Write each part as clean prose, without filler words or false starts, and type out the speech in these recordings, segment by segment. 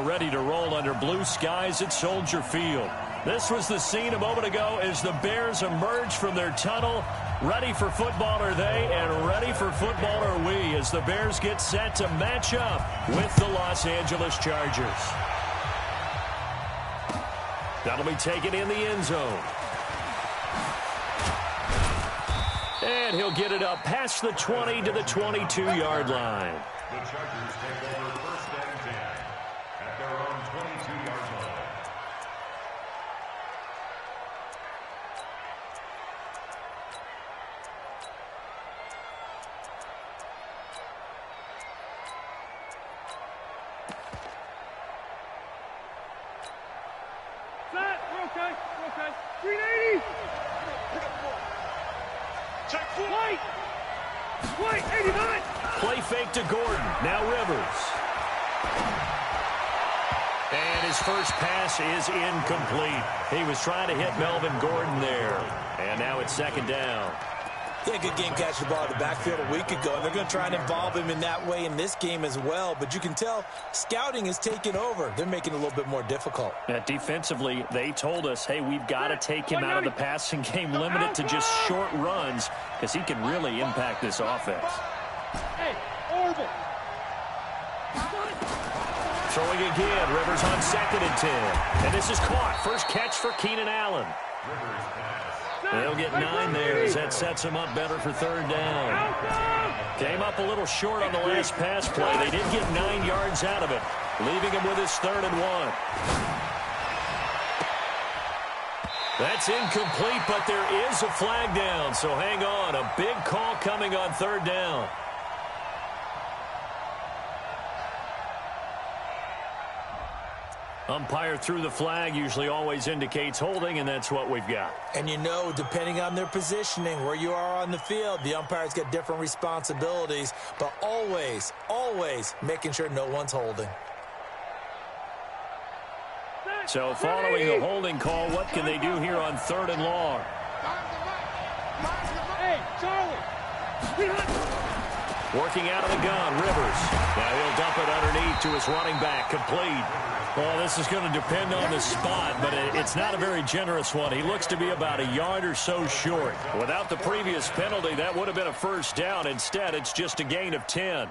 ready to roll under blue skies at Soldier Field. This was the scene a moment ago as the Bears emerged from their tunnel. Ready for football are they, and ready for football are we as the Bears get set to match up with the Los Angeles Chargers. That'll be taken in the end zone. And he'll get it up past the 20 to the 22-yard line. The Chargers take over first and 10 at their own 22-yard line. Set. We're okay. We're okay. 380. Check. White. 89. Play fake to Gordon. Now Rivers. And his first pass is incomplete. He was trying to hit Melvin Gordon there. And now it's second down. Yeah, good game catching the ball in the backfield a week ago, and they're going to try and involve him in that way in this game as well. But you can tell scouting is taking over. They're making it a little bit more difficult. Defensively, they told us, hey, we've got to take him out of the passing game, limit it to just short runs, because he can really impact this offense. Hey, Orville. Throwing again, Rivers on 2nd and 10. And this is caught. First catch for Keenan Allen. They'll get 9 there as that sets him up better for third down. Came up a little short on the last pass play. They did get 9 yards out of it, leaving him with his 3rd and 1. That's incomplete, but there is a flag down, so hang on. A big call coming on 3rd down. Umpire threw the flag, usually always indicates holding, and that's what we've got. And you know, depending on their positioning, where you are on the field, the umpires get different responsibilities, but always, always making sure no one's holding. So following the holding call, what can they do here on 3rd and long? Hey, Charlie. Working out of the gun, Rivers. Now he'll dump it underneath to his running back, complete. Well, this is going to depend on the spot, but it's not a very generous one. He looks to be about a yard or so short. Without the previous penalty, that would have been a first down. Instead, it's just a gain of 10.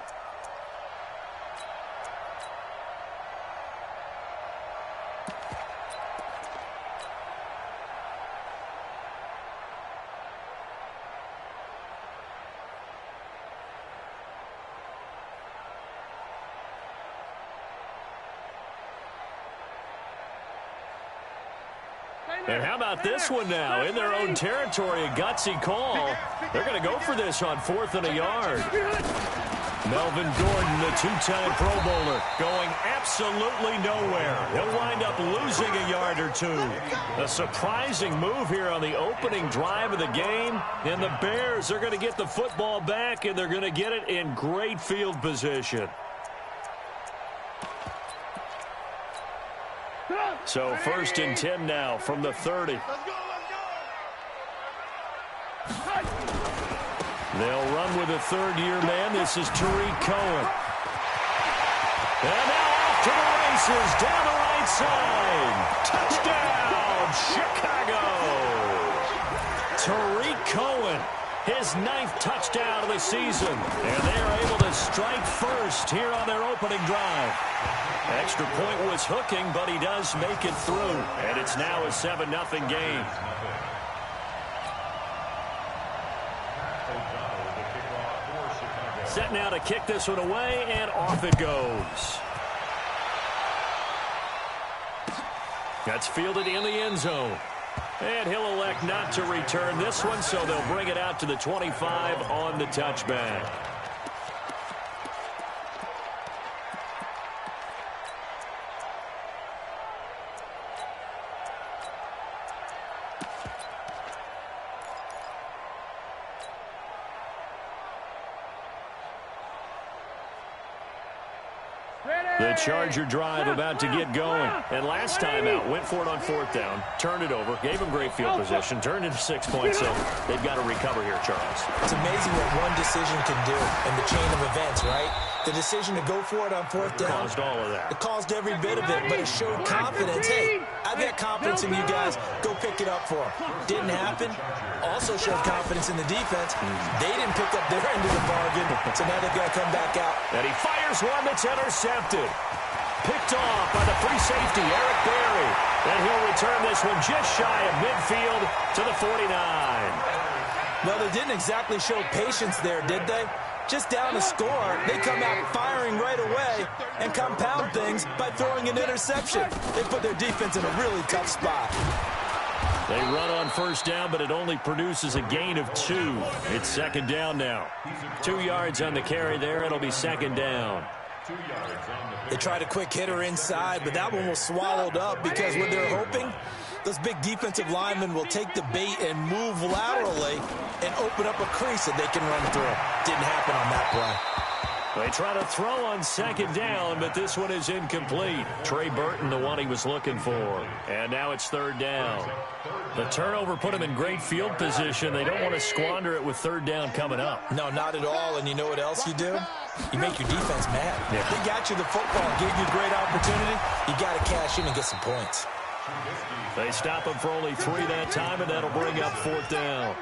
And how about this one now? In their own territory, a gutsy call. They're going to go for this on 4th and a yard. Melvin Gordon, the 2-time Pro Bowler, going absolutely nowhere. He'll wind up losing a yard or 2. A surprising move here on the opening drive of the game. And the Bears are going to get the football back, and they're going to get it in great field position. So 1st and 10 now from the 30. They'll run with a 3rd-year man. This is Tariq Cohen. And now off to the races down the right side. Touchdown, Chicago. Tariq Cohen, his 9th touchdown of the season. And they're able to strike first here on their opening drive. Extra point was hooking, but he does make it through. And it's now a 7-0 game. Set now to kick this one away, and off it goes. That's fielded in the end zone. And he'll elect not to return this one, so they'll bring it out to the 25 on the touchback. The Charger drive about to get going. And last time out, went for it on 4th down, turned it over, gave them great field position, turned into 6 points. So they've got to recover here, Charles. It's amazing what one decision can do in the chain of events, right? The decision to go for it on 4th down. Caused all of that. It caused every bit of it, but it showed confidence. Hey, I've got confidence in you guys. Go pick it up for them. Didn't happen. Also showed confidence in the defense. They didn't pick up their end of the bargain, so now they've got to come back out. And he fires one that's intercepted. Picked off by the free safety, Eric Berry. And he'll return this one just shy of midfield to the 49. Well, they didn't exactly show patience there, did they? Just down the score, they come out firing right away and compound things by throwing an interception. They put their defense in a really tough spot. They run on 1st down, but it only produces a gain of 2. It's 2nd down now. 2 yards on the carry there. It'll be 2nd down. They tried a quick hitter inside, but that one was swallowed up because what they're hoping, those big defensive linemen will take the bait and move laterally and open up a crease that they can run through. Didn't happen on that play. They try to throw on 2nd down, but this one is incomplete. Trey Burton, the one he was looking for. And now it's 3rd down. The turnover put them in great field position. They don't want to squander it with 3rd down coming up. No, not at all. And you know what else you do? You make your defense mad. Yeah. They got you the football, gave you a great opportunity. You got to cash in and get some points. They stop him for only 3 that time, and that'll bring up 4th down.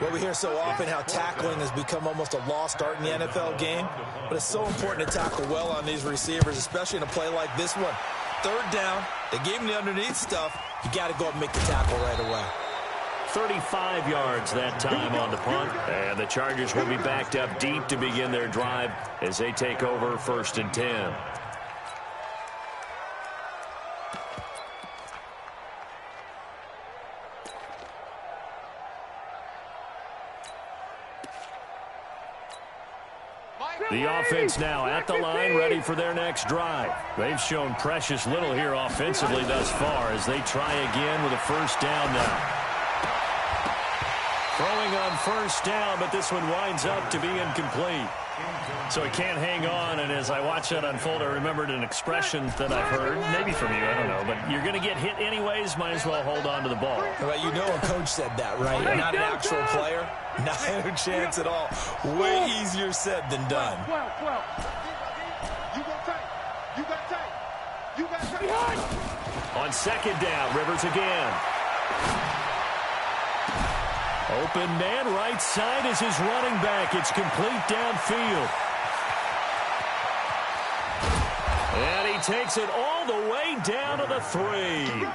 Well, we hear so often how tackling has become almost a lost art in the NFL game, but it's so important to tackle well on these receivers, especially in a play like this one. 3rd down, they gave him the underneath stuff. You got to go up and make the tackle right away. 35 yards that time on the punt, and the Chargers will be backed up deep to begin their drive as they take over 1st and 10. The offense now at the line, ready for their next drive. They've shown precious little here offensively thus far as they try again with a 1st down now. Throwing on 1st down, but this one winds up to be incomplete. So he can't hang on, and as I watch that unfold, I remembered an expression that I've heard, maybe from you, I don't know, but you're going to get hit anyways, might as well hold on to the ball. Well, you know a coach said that, right? Not an actual player. Not a chance at all. Way easier said than done. On 2nd down, Rivers again. Open man, right side is his running back. It's complete downfield. And he takes it all the way down to the 3.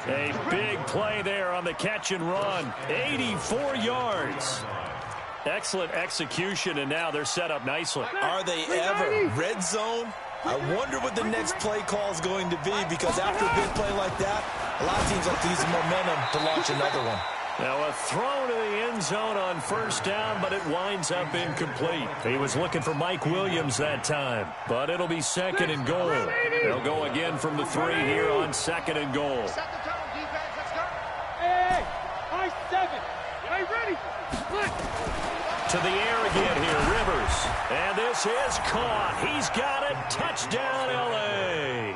A big play there on the catch and run. 84 yards. Excellent execution, and now they're set up nicely. Are they ever? Red zone? I wonder what the next play call is going to be, because after a big play like that, a lot of teams like to use the momentum to launch another one. Now a throw to the end zone on 1st down, but it winds up incomplete. He was looking for Mike Williams that time, but it'll be 2nd and goal. They'll go again from the 3 here on 2nd and goal. Hey, high 7. Hey, ready? To the air again here, Rivers. And this is caught. He's got it. Touchdown, L.A.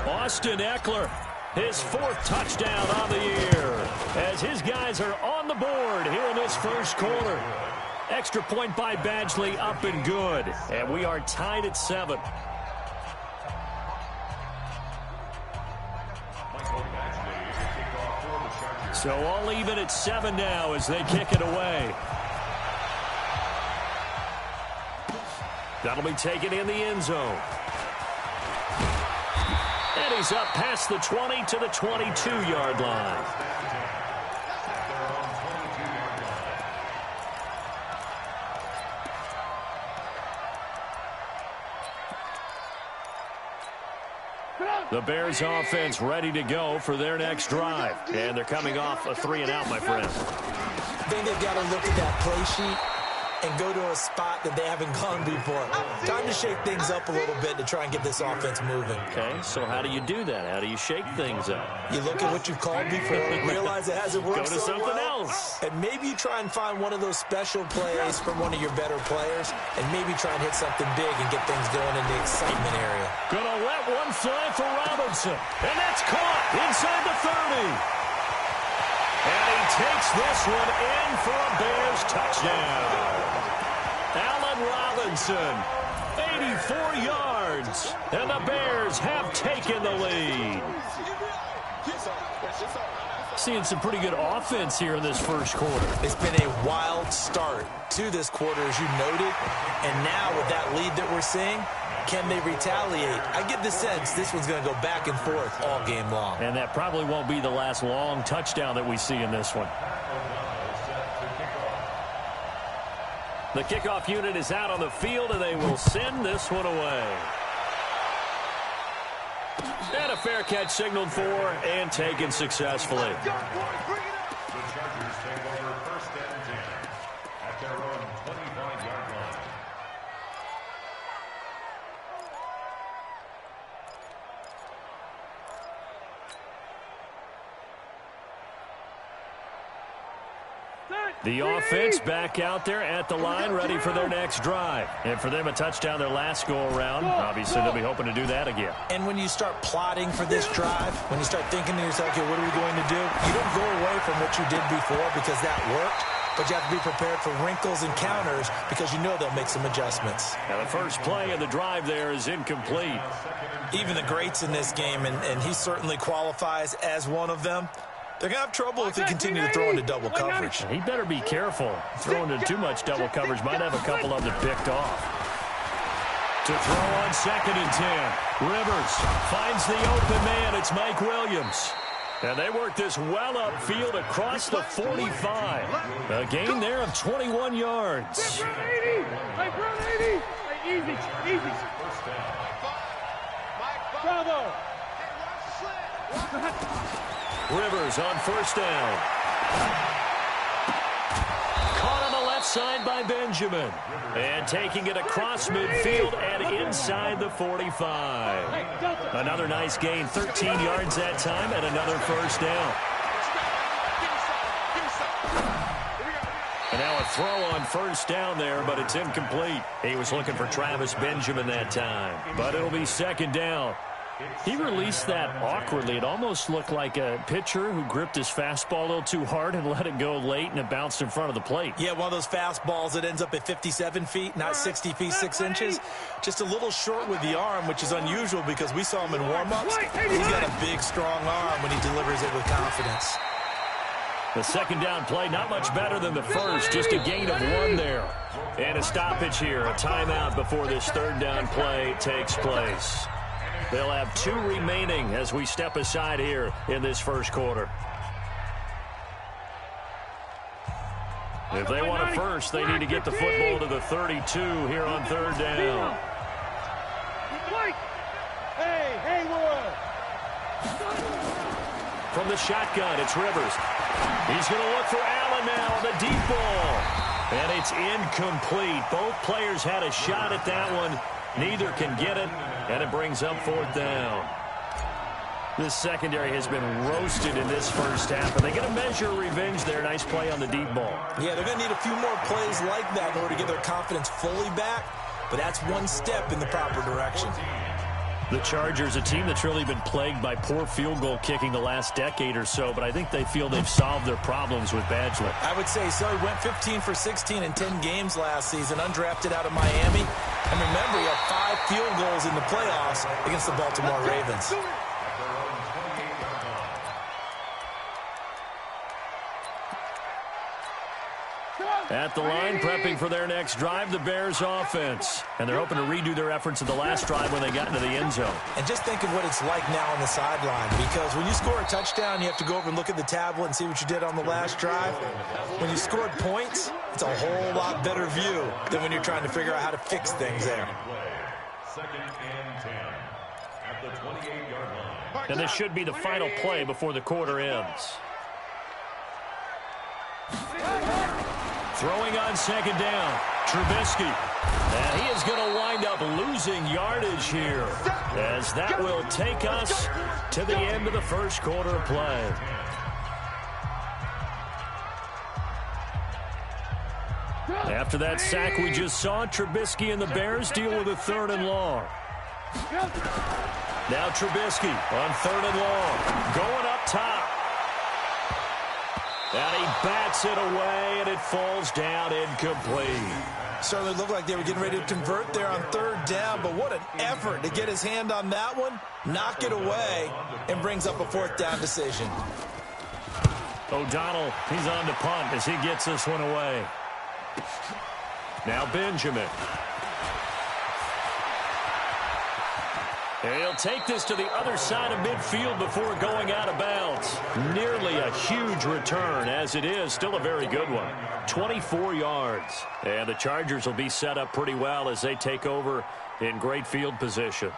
Austin Eckler, his 4th touchdown on the year, as his guys are on the board here in this 1st quarter. Extra point by Badgley, up and good. And we are tied at 7. So all even at 7 now as they kick it away. That'll be taken in the end zone. And he's up past the 20 to the 22-yard line. The Bears offense ready to go for their next drive. And they're coming off a 3-and-out, my friend. I think they've got to look at that play sheet and go to a spot that they haven't gone before. Time to shake things up a little bit to try and get this offense moving. Okay, so how do you do that? How do you shake things up? You look at what you've called before, realize it hasn't worked Go to so something well, else. and maybe you try and find one of those special plays from one of your better players, and maybe try and hit something big and get things going in the excitement area. Gonna let one fly for Robinson, and that's caught inside the 30. And he takes this one in for a Bears touchdown. Allen Robinson, 84 yards, and the Bears have taken the lead. Seeing some pretty good offense here in this first quarter. It's been a wild start to this quarter, as you noted, and now with that lead that we're seeing, can they retaliate? I get the sense this one's going to go back and forth all game long. And that probably won't be the last long touchdown that we see in this one. The kickoff unit is out on the field, and they will send this one away. And a fair catch signaled for and taken successfully. The Chargers take over first and 10 at their own 25-yard line. The offense back out there at the line, ready for their next drive. And for them, a touchdown their last go-around. Obviously, they'll be hoping to do that again. And when you start plotting for this drive, when you start thinking to yourself, okay, what are we going to do? You don't go away from what you did before because that worked, but you have to be prepared for wrinkles and counters because you know they'll make some adjustments. Now, the first play of the drive there is incomplete. Even the greats in this game, and he certainly qualifies as one of them, they're going to have trouble if they continue to throw into double coverage. He better be careful. Throwing into too much double coverage might have a couple of them picked off. To throw on 2nd and 10. Rivers finds the open man. It's Mike Williams. And they work this well upfield across the 45. A gain there of 21 yards. Easy. Bravo. Rivers on first down. Caught on the left side by Benjamin. And taking it across midfield and inside the 45. Another nice gain, 13 yards that time, and another first down. And now a throw on first down there, but it's incomplete. He was looking for Travis Benjamin that time. But it'll be 2nd down. He released that awkwardly. It almost looked like a pitcher who gripped his fastball a little too hard and let it go late, and it bounced in front of the plate. Yeah, one of those fastballs that ends up at 57 feet, not 60 feet, 6 inches. Just a little short with the arm, which is unusual because we saw him in warm-ups. He's got a big, strong arm when he delivers it with confidence. The 2nd down play, not much better than the first, just a gain of 1 there. And a stoppage here, a timeout before this 3rd down play takes place. They'll have 2 remaining as we step aside here in this first quarter. If they want a first, they need to get the football to the 32 here on 3rd down. From the shotgun, it's Rivers. He's going to look for Allen now on the deep ball. And it's incomplete. Both players had a shot at that one. Neither can get it, and it brings up 4th down. This secondary has been roasted in this first half, and they get a measure of revenge there. Nice play on the deep ball. Yeah, they're going to need a few more plays like that in order to get their confidence fully back, but that's one step in the proper direction. The Chargers, a team that's really been plagued by poor field goal kicking the last decade or so, but I think they feel they've solved their problems with Badgley. I would say so. He went 15 for 16 in 10 games last season, undrafted out of Miami. And remember, he had 5 field goals in the playoffs against the Baltimore Ravens. At the line, prepping for their next drive, the Bears offense. And they're hoping to redo their efforts in the last drive when they got into the end zone. And just think of what it's like now on the sideline, because when you score a touchdown, you have to go over and look at the tablet and see what you did on the last drive. When you scored points, it's a whole lot better view than when you're trying to figure out how to fix things there. 2nd and 10 at the 28-yard line. And this should be the final play before the quarter ends. Throwing on second down. Trubisky. And he is going to wind up losing yardage here, as that will take us to the end of the first quarter of play. After that sack we just saw, Trubisky and the Bears deal with a 3rd and long. Now Trubisky on 3rd and long. Going up top. And he bats it away, and it falls down incomplete. Certainly looked like they were getting ready to convert there on 3rd down, but what an effort to get his hand on that one, knock it away, and brings up a 4th down decision. O'Donnell, he's on to punt as he gets this one away. Now Benjamin. And he'll take this to the other side of midfield before going out of bounds. Nearly a huge return, as it is still a very good one. 24 yards. And the Chargers will be set up pretty well as they take over in great field position.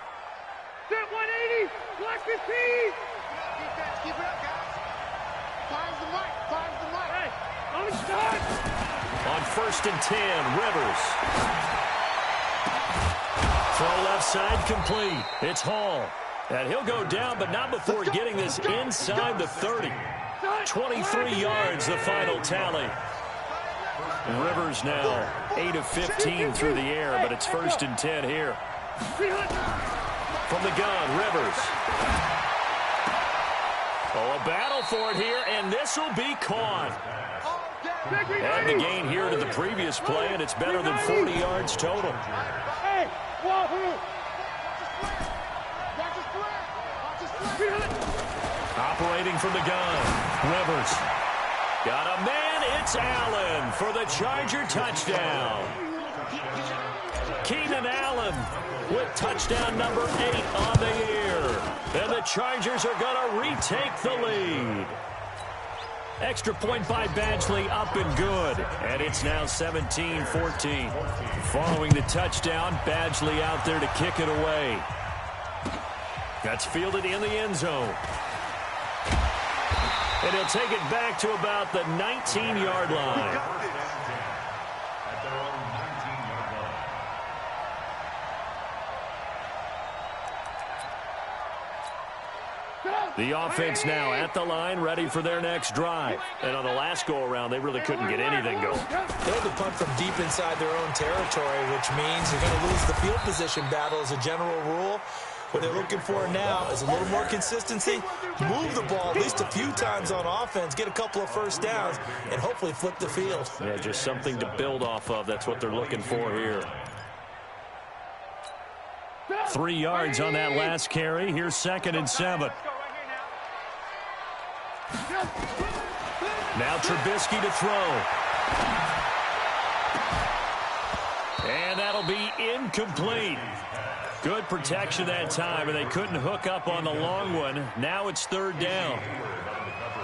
Set 180. Block 15. Defense, keep it up, guys. Finds the mic. Finds the mic. Hey, on the start. On 1st and 10, Rivers. Throw left side complete. It's Hall. And he'll go down, but not before getting this inside the 30. 23 yards, the final tally. Rivers now 8 of 15 through the air, but it's 1st and 10 here. From the gun, Rivers. Oh, a battle for it here, and this will be caught. And the gain here to the previous play, and it's better than 40 yards total. Operating from the gun, Rivers. Got a man, it's Allen for the Charger touchdown. Keenan Allen with touchdown number 8 on the year. And the Chargers are going to retake the lead. Extra point by Badgley, up and good. And it's now 17-14. Following the touchdown, Badgley out there to kick it away. That's fielded in the end zone. And he'll take it back to about the 19-yard line. The offense now at the line, ready for their next drive. And on the last go-around, they really couldn't get anything going. They had to punt from deep inside their own territory, which means you're going to lose the field position battle as a general rule. What they're looking for now is a little more consistency, move the ball at least a few times on offense, get a couple of 1st downs, and hopefully flip the field. Yeah, just something to build off of. That's what they're looking for here. 3 yards on that last carry. Here's 2nd and 7. Now Trubisky to throw. And that'll be incomplete. Good protection that time, and they couldn't hook up on the long one. Now it's 3rd down.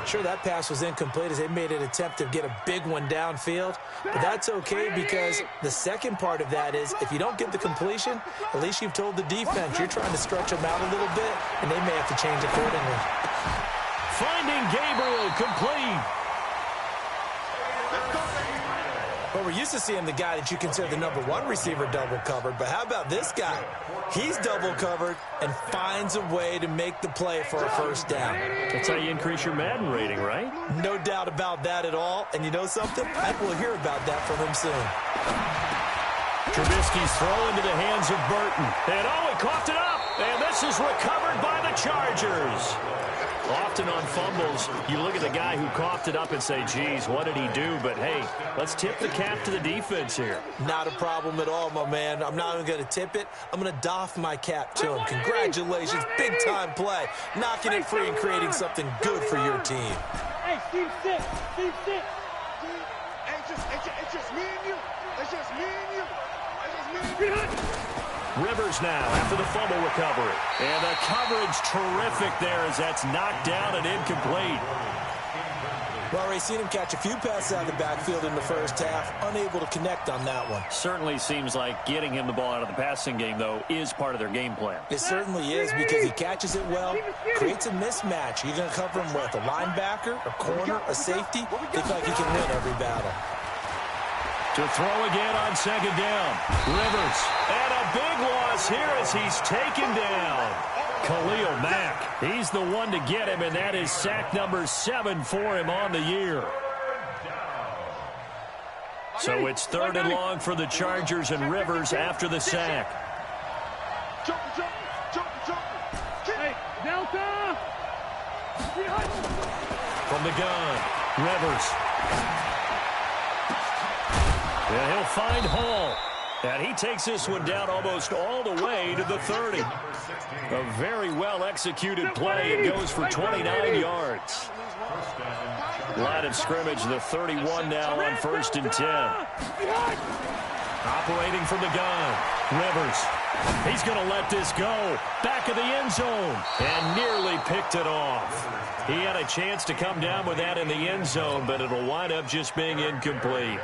Sure, that pass was incomplete as they made an attempt to get a big one downfield. But that's okay because the second part of that is if you don't get the completion, at least you've told the defense you're trying to stretch them out a little bit, and they may have to change accordingly. Finding Gabriel complete. Well, we're used to seeing the guy that you consider the number 1 receiver double covered, but how about this guy? He's double covered and finds a way to make the play for a 1st down. That's how you increase your Madden rating, right? No doubt about that at all. And you know something? I will hear about that from him soon. Trubisky's throw into the hands of Burton. And he coughed it up. And this is recovered by the Chargers. Often on fumbles, you look at the guy who coughed it up and say, geez, what did he do? But, hey, let's tip the cap to the defense here. Not a problem at all, my man. I'm not even going to tip it. I'm going to doff my cap to him. Congratulations. Big-time play. Knocking it free and creating something good for your team. Hey, Steve, sit. Steve, sit. It's just me and you. It's just me and you. It's just me and you. Rivers now after the fumble recovery. And the coverage terrific there as that's knocked down and incomplete. Well, Ray, seen him catch a few passes out of the backfield in the 1st half, unable to connect on that one. Certainly seems like getting him the ball out of the passing game, though, is part of their game plan. It certainly is because he catches it well, creates a mismatch. You're going to cover him with a linebacker, a corner, a safety. Looks like he can win every battle. To throw again on second down. Rivers. And a big loss here as he's taken down. Khalil Mack. He's the one to get him, and that is sack number 7 for him on the year. So it's 3rd and long for the Chargers, and Rivers after the sack. Hey, Delta! From the gun, Rivers. And he'll find Hall. And he takes this one down almost all the way to the 30. A very well-executed play. It goes for 29 yards. Line of scrimmage, the 31 now on 1st and 10. Operating from the gun, Rivers. He's going to let this go. Back of the end zone. And nearly picked it off. He had a chance to come down with that in the end zone, but it'll wind up just being incomplete.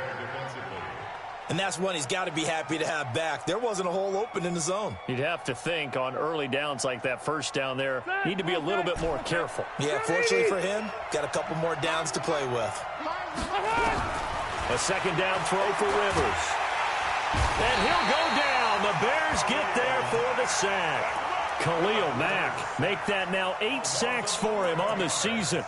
And that's one he's got to be happy to have back. There wasn't a hole open in the zone. You'd have to think on early downs like that first down there, need to be a little bit more careful. Yeah, fortunately for him, got a couple more downs to play with. A second down throw for Rivers. And he'll go down. The Bears get there for the sack. Khalil Mack make that now 8 sacks for him on the season.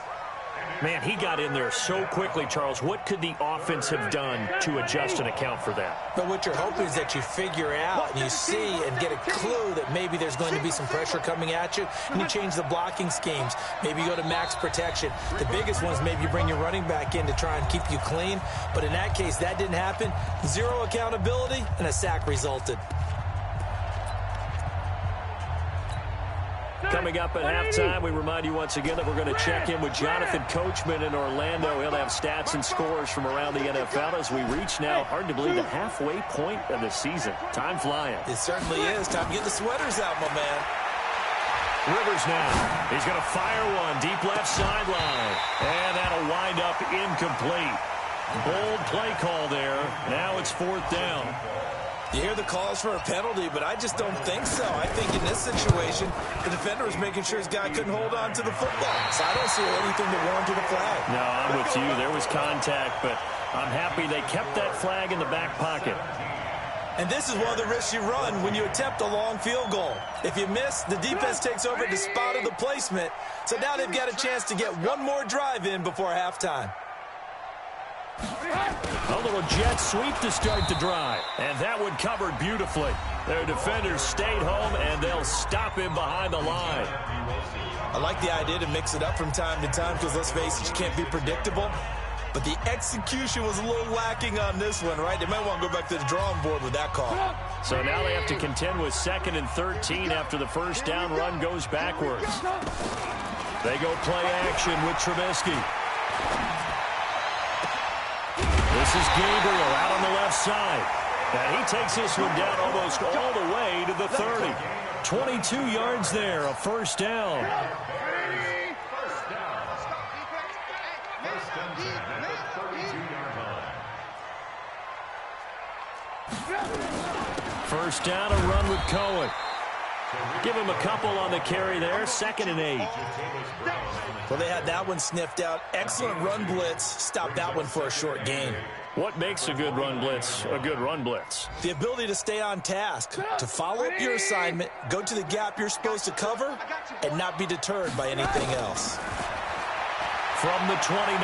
Man, he got in there so quickly, Charles. What could the offense have done to adjust and account for that? But what you're hoping is that you figure out and you see and get a clue that maybe there's going to be some pressure coming at you, and you change the blocking schemes. Maybe you go to max protection. The biggest one is maybe you bring your running back in to try and keep you clean. But in that case, that didn't happen. 0 accountability, and a sack resulted. Coming up at halftime, we remind you once again that we're going to check in with Jonathan Coachman in Orlando. He'll have stats and scores from around the NFL as we reach now, hard to believe, the halfway point of the season. Time flying. It certainly is. Time to get the sweaters out, my man. Rivers now. He's going to fire one deep left sideline. And that'll wind up incomplete. Bold play call there. Now it's 4th down. You hear the calls for a penalty, but I just don't think so. I think in this situation, the defender was making sure his guy couldn't hold on to the football. So I don't see anything that warranted a flag. No, I'm with you. There was contact, but I'm happy they kept that flag in the back pocket. And this is one of the risks you run when you attempt a long field goal. If you miss, the defense takes over the spot of the placement. So now they've got a chance to get one more drive in before halftime. A little jet sweep to start the drive. And that one covered beautifully. Their defenders stayed home, and they'll stop him behind the line. I like the idea to mix it up from time to time because, let's face it, you can't be predictable. But the execution was a little lacking on this one, right? They might want to go back to the drawing board with that call. So now they have to contend with 2nd and 13 after the first down run goes backwards. They go play action with Trubisky. This is Gabriel out on the left side. And he takes this one down almost all the way to the 30. 22 yards there, a first down. First down, a run with Cohen. Give him a couple on the carry there, 2nd and 8. Well, they had that one sniffed out. Excellent run blitz. Stopped that one for a short gain. What makes a good run blitz a good run blitz? The ability to stay on task, to follow up your assignment, go to the gap you're supposed to cover, and not be deterred by anything else. From the 29,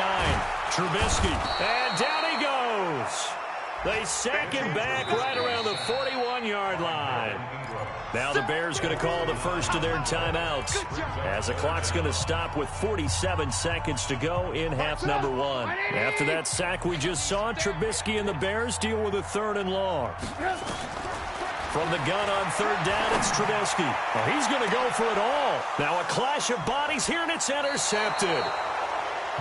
Trubisky, and down he goes. They sack him back right around the 41-yard line. Now the Bears going to call the first of their timeouts as the clock's going to stop with 47 seconds to go in half number 1. After that sack we just saw, Trubisky and the Bears deal with a 3rd and long. From the gun on 3rd down, it's Trubisky. Oh, he's going to go for it all. Now a clash of bodies here, and it's intercepted.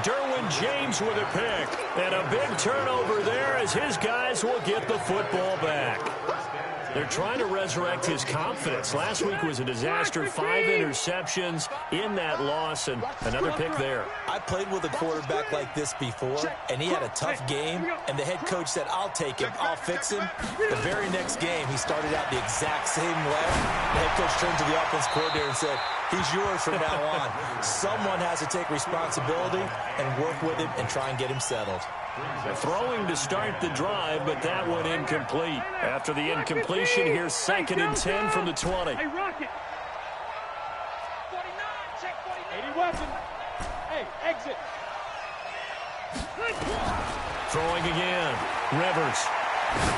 Derwin James with a pick. And a big turnover there as his guys will get the football back. They're trying to resurrect his confidence. Last week was a disaster. 5 interceptions in that loss, and another pick there. I played with a quarterback like this before, and he had a tough game, and the head coach said, I'll take him, I'll fix him. The very next game, he started out the exact same way. The head coach turned to the offense coordinator and said, he's yours from now on. Someone has to take responsibility and work with him and try and get him settled. Throwing to start the drive, but that one incomplete. After the incompletion, here's 2nd and 10 from the 20. Hey, Rocket. 49, check 49. 80 weapon. Hey, exit. Throwing again. Rivers.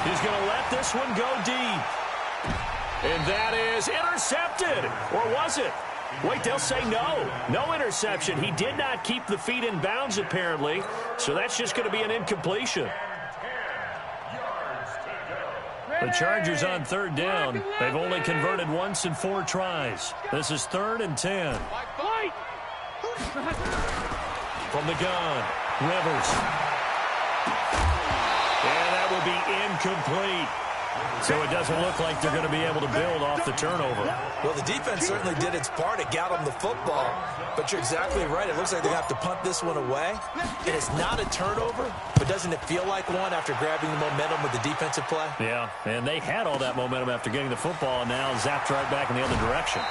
He's going to let this one go deep. And that is intercepted. Or was it? Wait, they'll say no. No interception. He did not keep the feet in bounds, apparently. So that's just going to be an incompletion. The Chargers on 3rd down. They've only converted once in 4 tries. This is 3rd and 10. From the gun, Rivers. And that will be incomplete. So it doesn't look like they're going to be able to build off the turnover. Well, the defense certainly did its part. It got them the football. But you're exactly right. It looks like they're going to have to punt this one away. And it's not a turnover, but doesn't it feel like one after grabbing the momentum with the defensive play? Yeah, and they had all that momentum after getting the football, and now zapped right back in the other direction.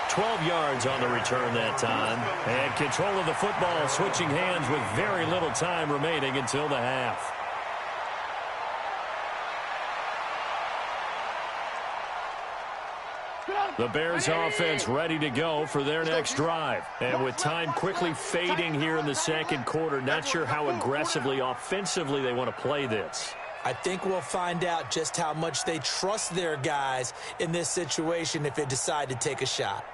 12 yards on the return that time. And control of the football switching hands with very little time remaining until the half. The Bears offense ready to go for their next drive. And with time quickly fading here in the 2nd quarter, not sure how aggressively, offensively they want to play this. I think we'll find out just how much they trust their guys in this situation if they decide to take a shot.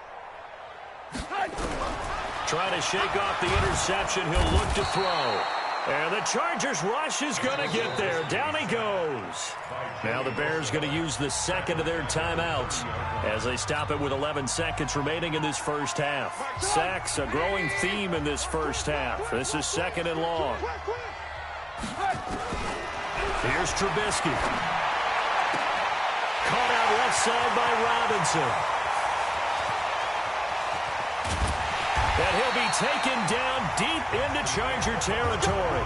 Trying to shake off the interception. He'll look to throw. And the Chargers rush is going to get there. Down he goes. Now the Bears going to use the 2nd of their timeouts as they stop it with 11 seconds remaining in this first half. Sacks, a growing theme in this first half. This is 2nd and long. Here's Trubisky. Caught out left side by Robinson. And he'll be taken down deep into Charger territory.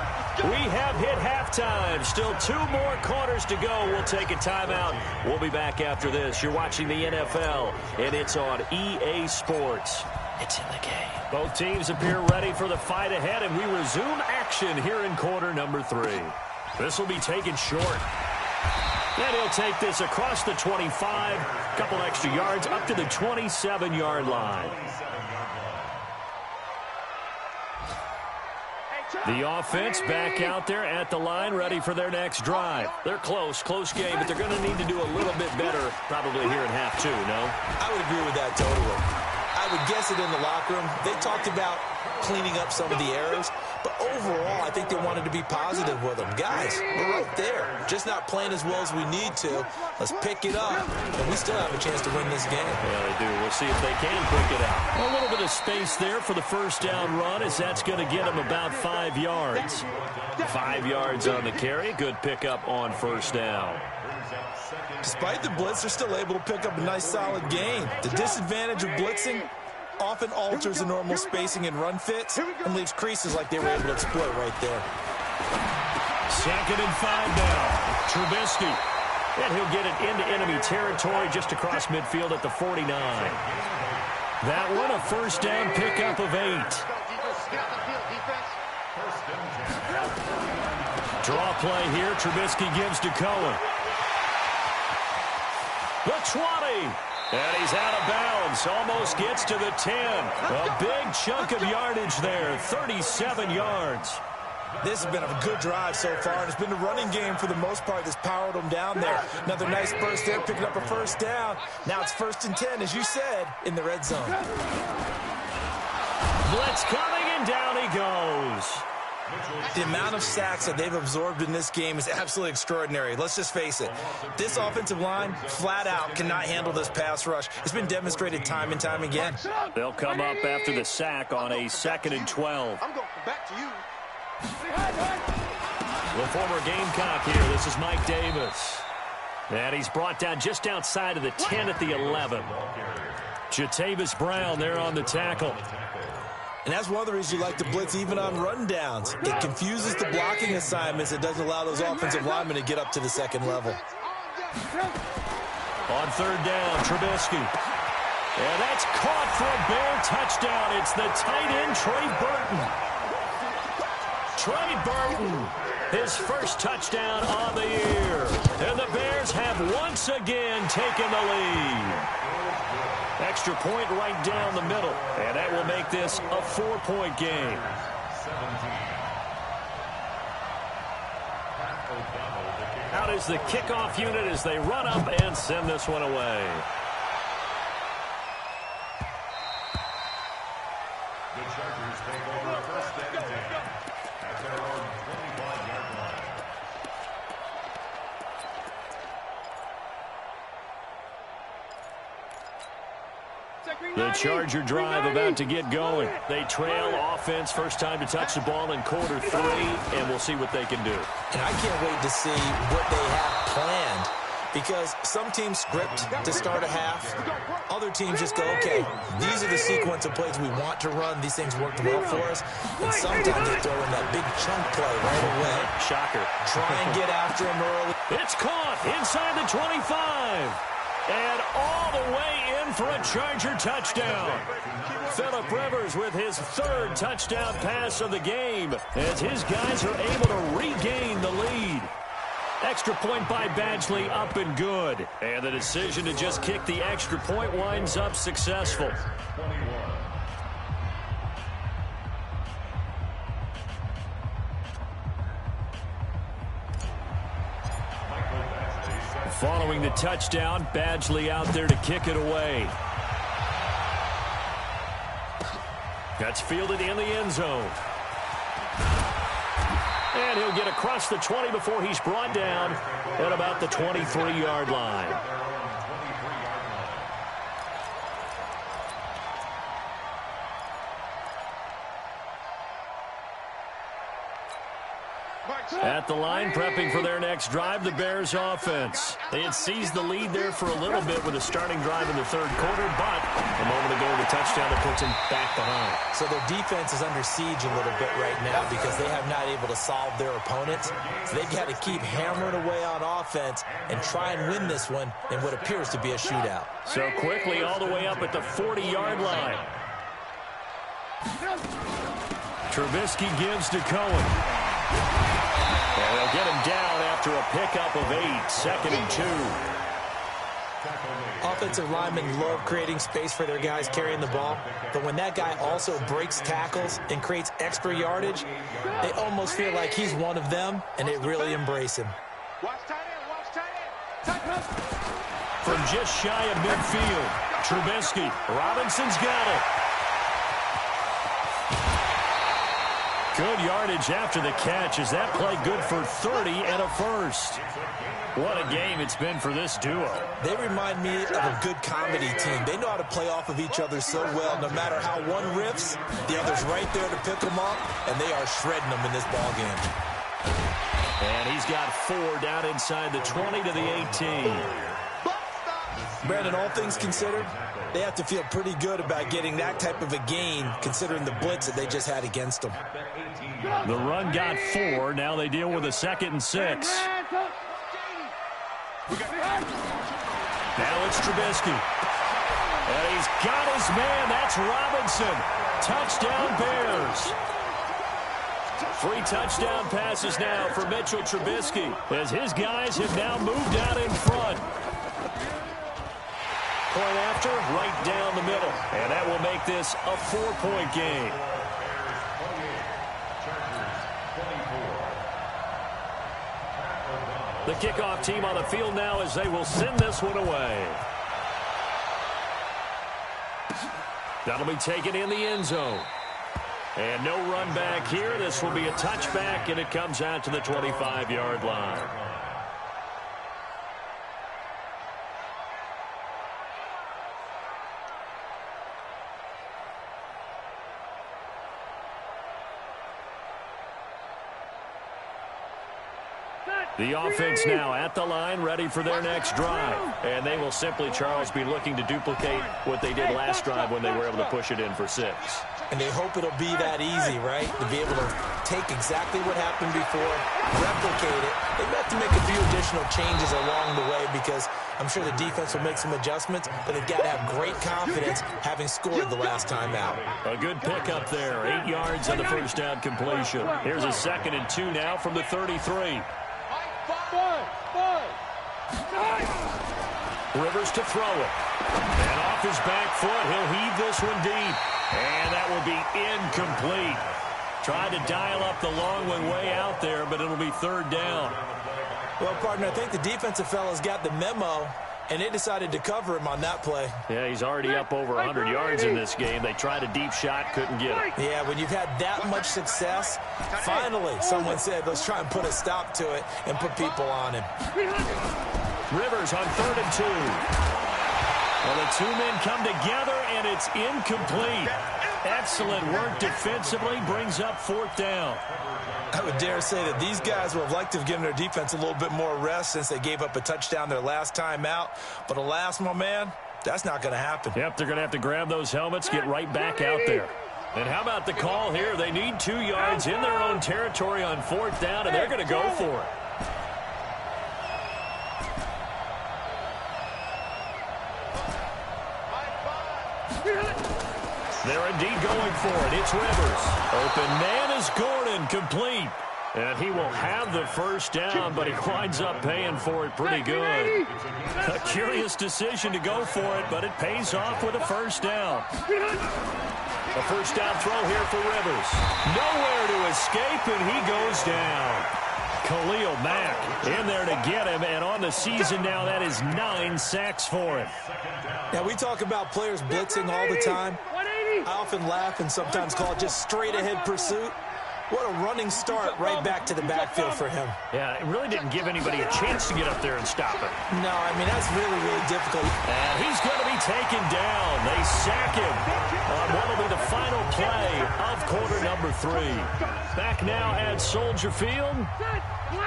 We have hit halftime. Still 2 more quarters to go. We'll take a timeout. We'll be back after this. You're watching the NFL, and it's on EA Sports. It's in the game. Both teams appear ready for the fight ahead, and we resume action here in quarter number 3. This will be taken short. And he'll take this across the 25. A couple extra yards up to the 27-yard line. The offense back out there at the line, ready for their next drive. They're close game, but they're going to need to do a little bit better probably here in half 2, no? I would agree with that totally. I would guess it in the locker room. They talked about cleaning up some of the errors, but overall, I think they wanted to be positive with them. Guys, we're right there. Just not playing as well as we need to. Let's pick it up, and we still have a chance to win this game. Yeah, they do. We'll see if they can pick it up. A little bit of space there for the first down run, as that's going to get them about 5 yards. 5 yards on the carry. Good pickup on first down. Despite the blitz, they're still able to pick up a nice, solid gain. The disadvantage of blitzing often alters the normal spacing and run fits and leaves creases like they were able to exploit right there. 2nd and 5 now. Trubisky. And he'll get it into enemy territory just across midfield at the 49. That one, a first down pickup of 8. Draw play here. Trubisky gives to Cohen. The 20. And he's out of bounds. Almost gets to the 10. A big chunk of yardage there. 37 yards. This has been a good drive so far, and it's been the running game for the most part that's powered them down there. Another nice burst there, picking up a first down. Now it's 1st and 10, as you said, in the red zone. Blitz coming, and down he goes. The amount of sacks that they've absorbed in this game is absolutely extraordinary. Let's just face it. This offensive line, flat out, cannot handle this pass rush. It's been demonstrated time and time again. They'll come up after the sack on a 2nd and 12. I'm going back to you. The former Gamecock here. This is Mike Davis. And he's brought down just outside of the 10 at the 11. Jatavis Brown there on the tackle. And that's one of the reasons you like to blitz even on rundowns. It confuses the blocking assignments. It doesn't allow those offensive linemen to get up to the 2nd level. On 3rd down, Trubisky. And that's caught for a Bear touchdown. It's the tight end, Trey Burton. Trey Burton, his first touchdown on the year. And the Bears have once again taken the lead. Extra point right down the middle. And that will make this a 4-point game. Out is the kickoff unit as they run up and send this one away. The Chargers take over first and 10 at their own 25-yard line. The Charger drive about to get going. They trail offense, first time to touch the ball in quarter 3, and we'll see what they can do. And I can't wait to see what they have planned, because some teams script to start a half. Other teams just go, okay, these are the sequence of plays we want to run. These things worked well for us. And sometimes they throw in that big chunk play right away. Shocker. Try and get after them early. It's caught inside the 25. And all the way in for a Charger touchdown. Phillip Rivers with his 3rd touchdown pass of the game as his guys are able to regain the lead. Extra point by Badgley, up and good. And the decision to just kick the extra point winds up successful. Following the touchdown, Badgley out there to kick it away. That's fielded in the end zone. And he'll get across the 20 before he's brought down at about the 23-yard line. At the line, prepping for their next drive, the Bears offense. They had seized the lead there for a little bit with a starting drive in the 3rd quarter, but a moment ago, the touchdown that puts them back behind. So their defense is under siege a little bit right now because they have not able to solve their opponents. So they've got to keep hammering away on offense and try and win this one in what appears to be a shootout. So quickly all the way up at the 40-yard line. Trubisky gives to Cohen. And they'll get him down after a pickup of 8, 2nd and 2. Offensive linemen love creating space for their guys carrying the ball, but when that guy also breaks tackles and creates extra yardage, they almost feel like he's one of them, and they really embrace him. From just shy of midfield, Trubisky. Robinson's got it. Good yardage after the catch. Is that play good for 30 and a first? What a game it's been for this duo. They remind me of a good comedy team. They know how to play off of each other so well. No matter how one riffs, the other's right there to pick them up, and they are shredding them in this ball game. And he's got 4 down inside the 20 to the 18. Brandon, all things considered, they have to feel pretty good about getting that type of a gain, considering the blitz that they just had against them. The run got 4. Now they deal with a 2nd and 6. Now it's Trubisky. And he's got his man. That's Robinson. Touchdown Bears. 3 touchdown passes now for Mitchell Trubisky as his guys have now moved out in front. Point after, right down the middle. And that will make this a 4-point game. The kickoff team on the field now as they will send this one away. That'll be taken in the end zone. And no run back here. This will be a touchback, and it comes out to the 25-yard line. The offense now at the line, ready for their next drive. And they will simply, Charles, be looking to duplicate what they did last drive when they were able to push it in for 6. And they hope it'll be that easy, right? To be able to take exactly what happened before, replicate it. They have to make a few additional changes along the way because I'm sure the defense will make some adjustments, but they've got to have great confidence having scored the last time out. A good pickup there, 8 yards on the first down completion. Here's a 2nd and 2 now from the 33. Rivers to throw it. And off his back foot, he'll heave this one deep. And that will be incomplete. Tried to dial up the long one way out there, but it'll be 3rd down. Well, partner, I think the defensive fellas got the memo, and they decided to cover him on that play. Yeah, he's already up over 100 yards in this game. They tried a deep shot, couldn't get it. Yeah, when you've had that much success, finally someone said, let's try and put a stop to it and put people on him. Rivers on 3rd and 2. Well, the 2 men come together, and it's incomplete. Excellent work defensively, brings up 4th down. I would dare say that these guys would have liked to have given their defense a little bit more rest since they gave up a touchdown their last time out. But alas, my man, that's not going to happen. Yep, they're going to have to grab those helmets, get right back out there. And how about the call here? They need 2 yards in their own territory on 4th down, and they're going to go for it. They're indeed going for it. It's Rivers. Open man is Gordon, complete. And he will have the first down, but he winds up paying for it pretty good. A curious decision to go for it, but it pays off with a first down. A first down throw here for Rivers. Nowhere to escape, and he goes down. Khalil Mack in there to get him, and on the season now, that is 9 sacks for him. Now, we talk about players blitzing all the time. I often laugh and sometimes call it just straight-ahead pursuit. What a running start right back to the backfield for him. Yeah, it really didn't give anybody a chance to get up there and stop him. No, I mean, that's really, really difficult. And he's going to be taken down. They sack him on what will be the final play of quarter number 3. Back now at Soldier Field.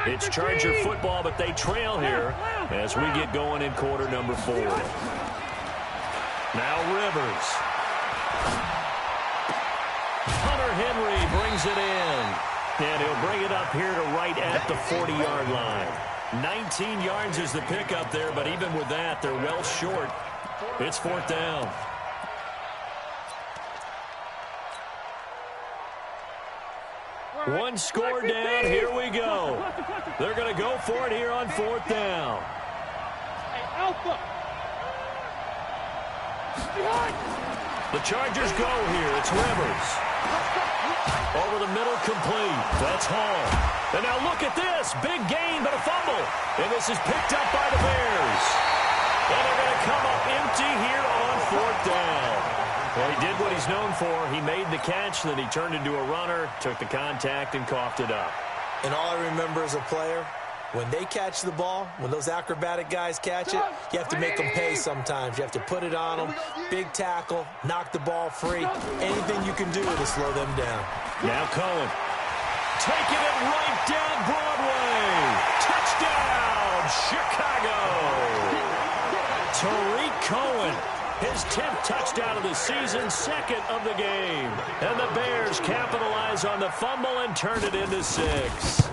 It's Charger football, but they trail here as we get going in quarter number 4. Now Rivers. Hunter Henry brings it in. And he'll bring it up here to right at the 40-yard line. 19 yards is the pickup there, but even with that, they're well short. It's 4th down. One score down. Here we go. They're going to go for it here on 4th down. The Chargers go here. It's Rivers. Over the middle, complete. That's Hall. And now look at this. Big gain, but a fumble. And this is picked up by the Bears. And they're going to come up empty here on 4th down. Well, he did what he's known for. He made the catch, then he turned into a runner, took the contact, and coughed it up. And all I remember as a player, when they catch the ball, when those acrobatic guys catch it, you have to make them pay sometimes. You have to put it on them, big tackle, knock the ball free, anything you can do to slow them down. Now Cohen, taking it right down Broadway. Touchdown, Chicago. Tariq Cohen, his 10th touchdown of the season, 2nd of the game. And the Bears capitalize on the fumble and turn it into 6.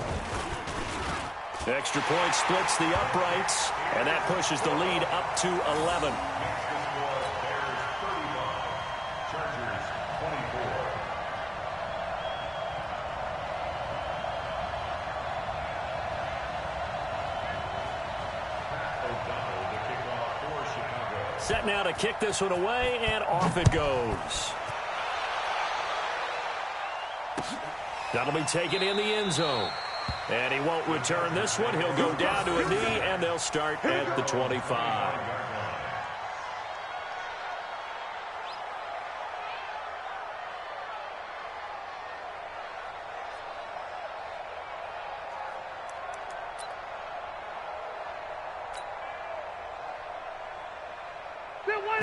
Extra point splits the uprights, and that pushes the lead up to 11. Set now to kick this one away, and off it goes. That'll be taken in the end zone. And he won't return this one. He'll go down to a knee, and they'll start at the 25.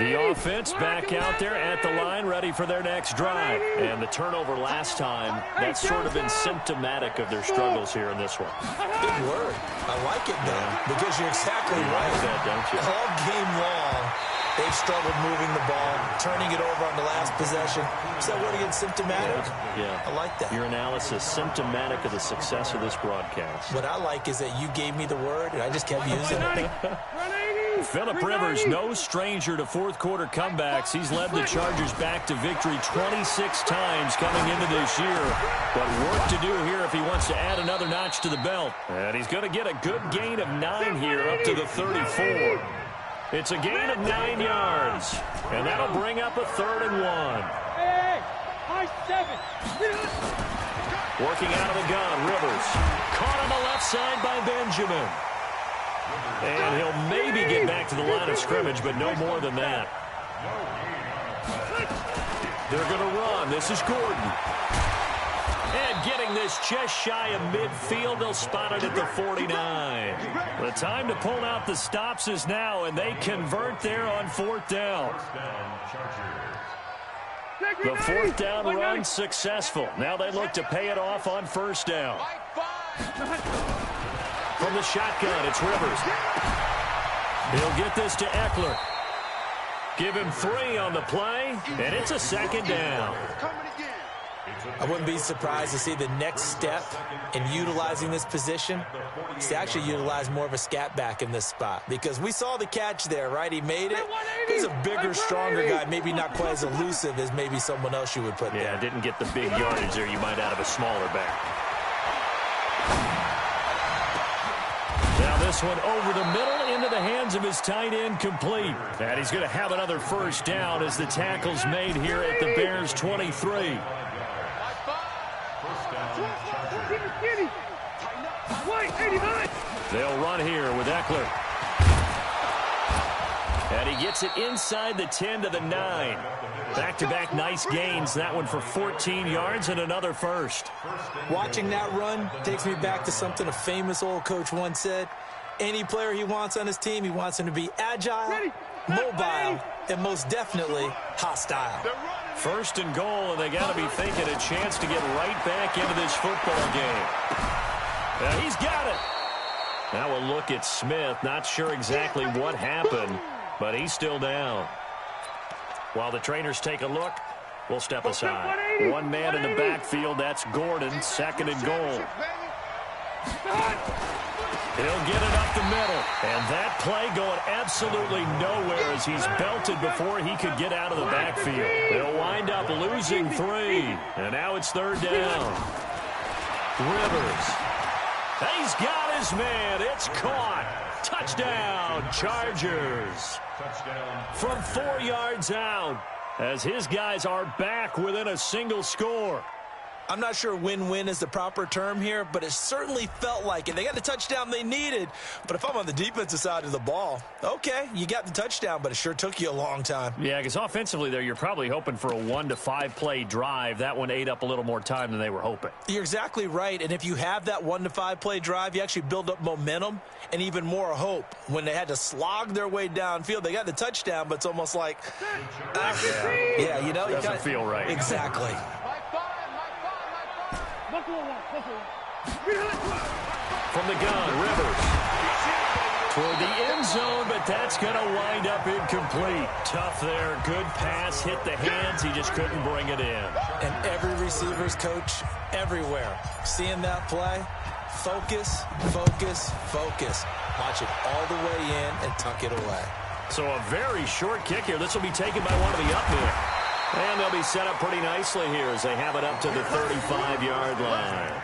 The offense back out there at the line, ready for their next drive. And the turnover last time, that's sort of been symptomatic of their struggles here in this one. Big word. I like it, though, because you're exactly right. Like that, don't you? All game long, they've struggled moving the ball, turning it over on the last possession. So what again, symptomatic? Yeah. I like that. Your analysis, symptomatic of the success of this broadcast. What I like is that you gave me the word, and I just kept using it. Phillip Rivers, no stranger to fourth-quarter comebacks. He's led the Chargers back to victory 26 times coming into this year. But work to do here if he wants to add another notch to the belt. And he's going to get a good gain of 9 here up to the 34. It's a gain of 9 yards. And that'll bring up a 3rd and 1. Working out of the gun, Rivers. Caught on the left side by Benjamin. And he'll maybe get back to the line of scrimmage, but no more than that. They're going to run. This is Gordon. And getting this just shy of midfield, they'll spot it at the 49. The time to pull out the stops is now, and they convert there on 4th down. The 4th down run successful. Now they look to pay it off on 1st down. From the shotgun, it's Rivers. He'll get this to Eckler. Give him 3 on the play, and it's a 2nd down. I wouldn't be surprised to see the next step in utilizing this position is to actually utilize more of a scat back in this spot, because we saw the catch there, right? He made it. He's a bigger, stronger guy, maybe not quite as elusive as maybe someone else you would put there. Yeah, didn't get the big yardage there you might out of a smaller back. Now this one over the middle into the hands of his tight end, complete. And he's going to have another 1st down as the tackle's made here at the Bears' 23. They'll run here with Eckler. And he gets it inside the 10 to the 9. Back-to-back nice gains. That one for 14 yards and another 1st. Watching that run takes me back to something a famous old coach once said. Any player he wants on his team, he wants him to be agile, mobile, and most definitely hostile. 1st and goal, and they got to be thinking a chance to get right back into this football game. Now he's got it. Now a look at Smith. Not sure exactly what happened, but he's still down. While the trainers take a look, we'll step aside. One man in the backfield, that's Gordon, 2nd and goal. He'll get it up the middle. And that play going absolutely nowhere as he's belted before he could get out of the backfield. They'll wind up losing 3. And now it's 3rd down. Rivers. He's got his man. It's caught. Touchdown, Chargers. From 4 yards out as his guys are back within a single score. I'm not sure win-win is the proper term here, but it certainly felt like it. They got the touchdown they needed, but if I'm on the defensive side of the ball, okay, you got the touchdown, but it sure took you a long time. Yeah, because offensively there, you're probably hoping for a 1 to 5 play drive. That one ate up a little more time than they were hoping. You're exactly right, and if you have that 1 to 5 play drive, you actually build up momentum and even more hope. When they had to slog their way downfield, they got the touchdown, but it's almost like, yeah, you know. Doesn't feel right. Exactly. From the gun, Rivers. Toward the end zone, but that's going to wind up incomplete. Tough there. Good pass. Hit the hands. He just couldn't bring it in. And every receiver's coach everywhere, seeing that play, focus, focus, focus. Watch it all the way in and tuck it away. So a very short kick here. This will be taken by one of the up men. And they'll be set up pretty nicely here as they have it up to the 35-yard line.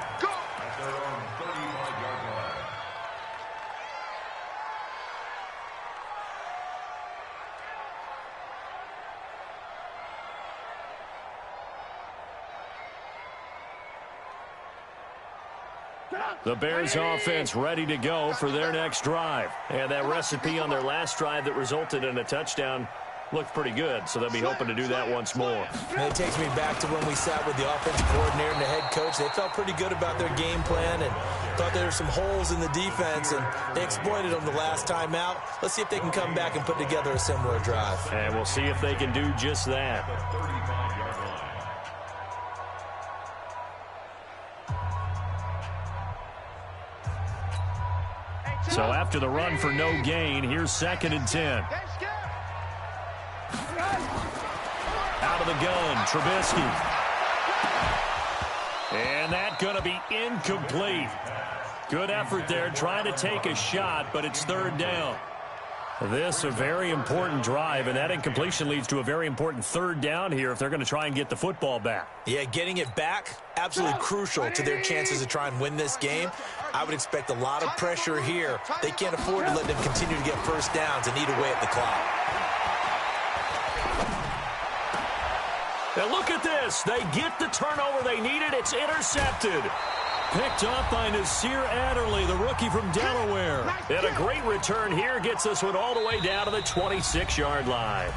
The Bears offense ready to go for their next drive. And that recipe on their last drive that resulted in a touchdown looked pretty good, so they'll be hoping to do that once more. And it takes me back to when we sat with the offensive coordinator and the head coach. They felt pretty good about their game plan and thought there were some holes in the defense, and they exploited them the last time out. Let's see if they can come back and put together a similar drive. And we'll see if they can do just that. So after the run for no gain, here's 2nd and 10. Out of the gun, Trubisky. And that's going to be incomplete. Good effort there, trying to take a shot, but it's 3rd down. This a very important drive, and that incompletion leads to a very important 3rd down here if they're going to try and get the football back. Yeah, getting it back, absolutely crucial to their chances to try and win this game. I would expect a lot of pressure here. They can't afford to let them continue to get first downs and eat away at the clock. And look at this. They get the turnover they needed. It's intercepted. Picked off by Nasir Adderley, the rookie from Delaware. And a great return here gets this one all the way down to the 26-yard line.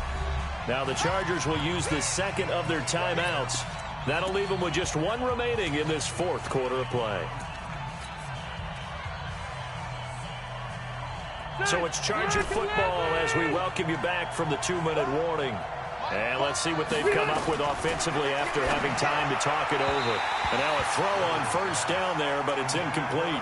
Now the Chargers will use the 2nd of their timeouts. That'll leave them with just 1 remaining in this 4th quarter of play. So it's Charger football as we welcome you back from the 2-minute warning. And let's see what they've come up with offensively after having time to talk it over. And now a throw on 1st down there, but it's incomplete.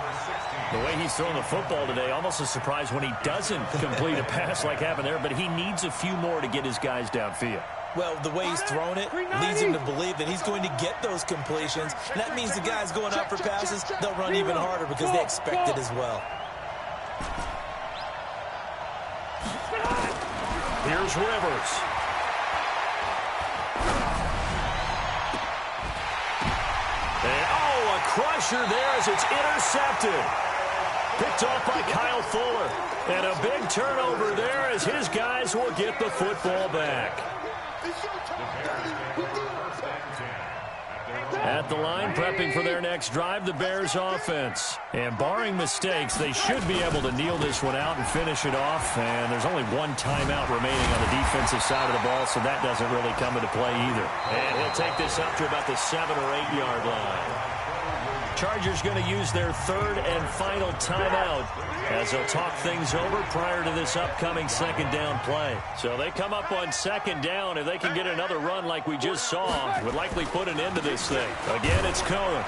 The way he's throwing the football today, almost a surprise when he doesn't complete a pass like happened there, but he needs a few more to get his guys downfield. Well, the way he's thrown it leads him to believe that he's going to get those completions. And that means the guys going out for passes, they'll run even harder because they expect it as well. Here's Rivers. And, a crusher there as it's intercepted. Picked off by Kyle Fuller. And a big turnover there as his guys will get the football back. At the line, prepping for their next drive, the Bears offense. And barring mistakes, they should be able to kneel this one out and finish it off. And there's only 1 timeout remaining on the defensive side of the ball, so that doesn't really come into play either. And he'll take this up to about the 7 or 8 yard line. Chargers going to use their 3rd and final timeout as they'll talk things over prior to this upcoming 2nd down play. So they come up on 2nd down. If they can get another run like we just saw, would likely put an end to this thing. Again, it's Cohen.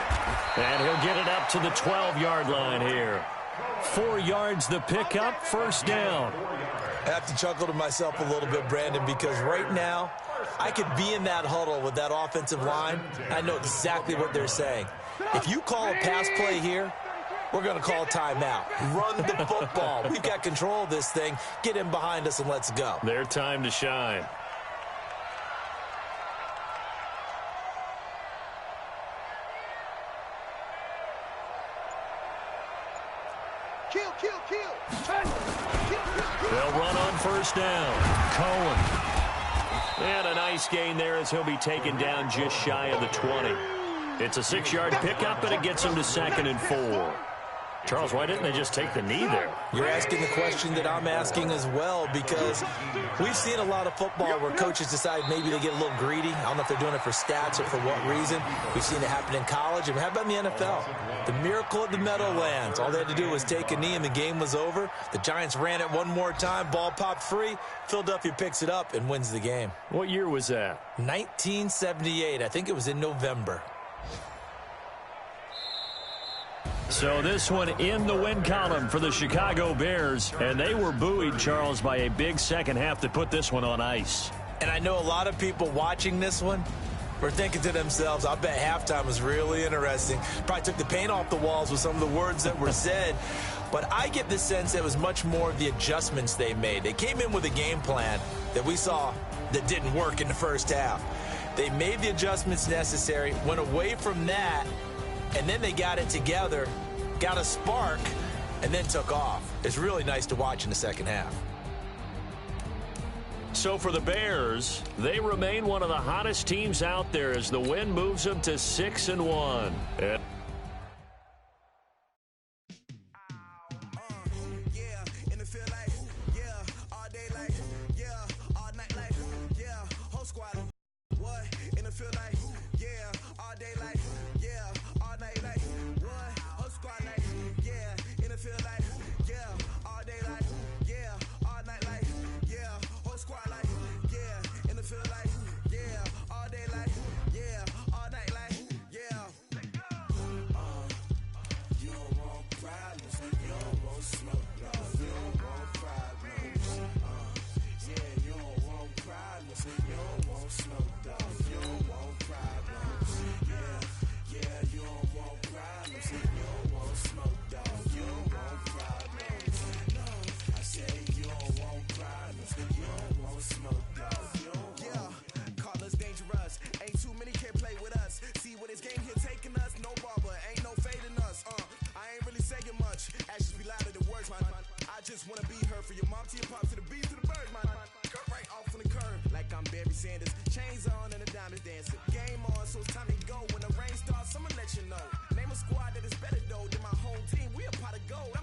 And he'll get it up to the 12-yard line here. 4 yards the pickup, 1st down. I have to chuckle to myself a little bit, Brandon, because right now I could be in that huddle with that offensive line. I know exactly what they're saying. If you call a pass play here, we're going to call a timeout. Run the football. We've got control of this thing. Get in behind us and let's go. Their time to shine. They'll run on 1st down. Cohen. And a nice gain there as he'll be taken down just shy of the 20. It's a 6-yard pickup, but it gets him to 2nd and 4. Charles, why didn't they just take the knee there? You're asking the question that I'm asking as well, because we've seen a lot of football where coaches decide maybe they get a little greedy. I don't know if they're doing it for stats or for what reason. We've seen it happen in college. And how about in the NFL? The miracle at the Meadowlands. All they had to do was take a knee and the game was over. The Giants ran it one more time. Ball popped free. Philadelphia picks it up and wins the game. What year was that? 1978. I think it was in November. So this one in the win column for the Chicago Bears. And they were buoyed, Charles, by a big second half that put this one on ice. And I know a lot of people watching this one were thinking to themselves, I bet halftime was really interesting. Probably took the paint off the walls with some of the words that were said. But I get the sense it was much more of the adjustments they made. They came in with a game plan that we saw that didn't work in the first half. They made the adjustments necessary, went away from that, and then they got it together, got a spark, and then took off. It's really nice to watch in the second half. So for the Bears, they remain one of the hottest teams out there as the win moves them to 6-1. field like, yeah, all day like, yeah, all night like, yeah, whole squad like, yeah, in the field like, yeah, all day like, yeah, all night like, yeah. You don't want problems, you don't want smoke, no, you don't want problems. Yeah, you don't want problems, you don't want smoke, dog, you don't want problems. Yeah, you don't want problems, you don't want smoke, dog, you don't want problems. No, I said you don't want problems, you don't want smoke, dog, you don't want. Yeah, call us dangerous, ain't too many can play with us. See where this game here taking us, no barber, ain't no fading us. I ain't really saying much, actions be louder than words, man. I just wanna be heard from your mom to your pop to the beat to the bird, man. Cut right off on the curb, like I'm Barry Sanders. Chains on and the diamonds dancing. Game on, so it's time to go. When the rain starts, I'ma let you know. Name a squad that is better though than my home team. We a pot of gold.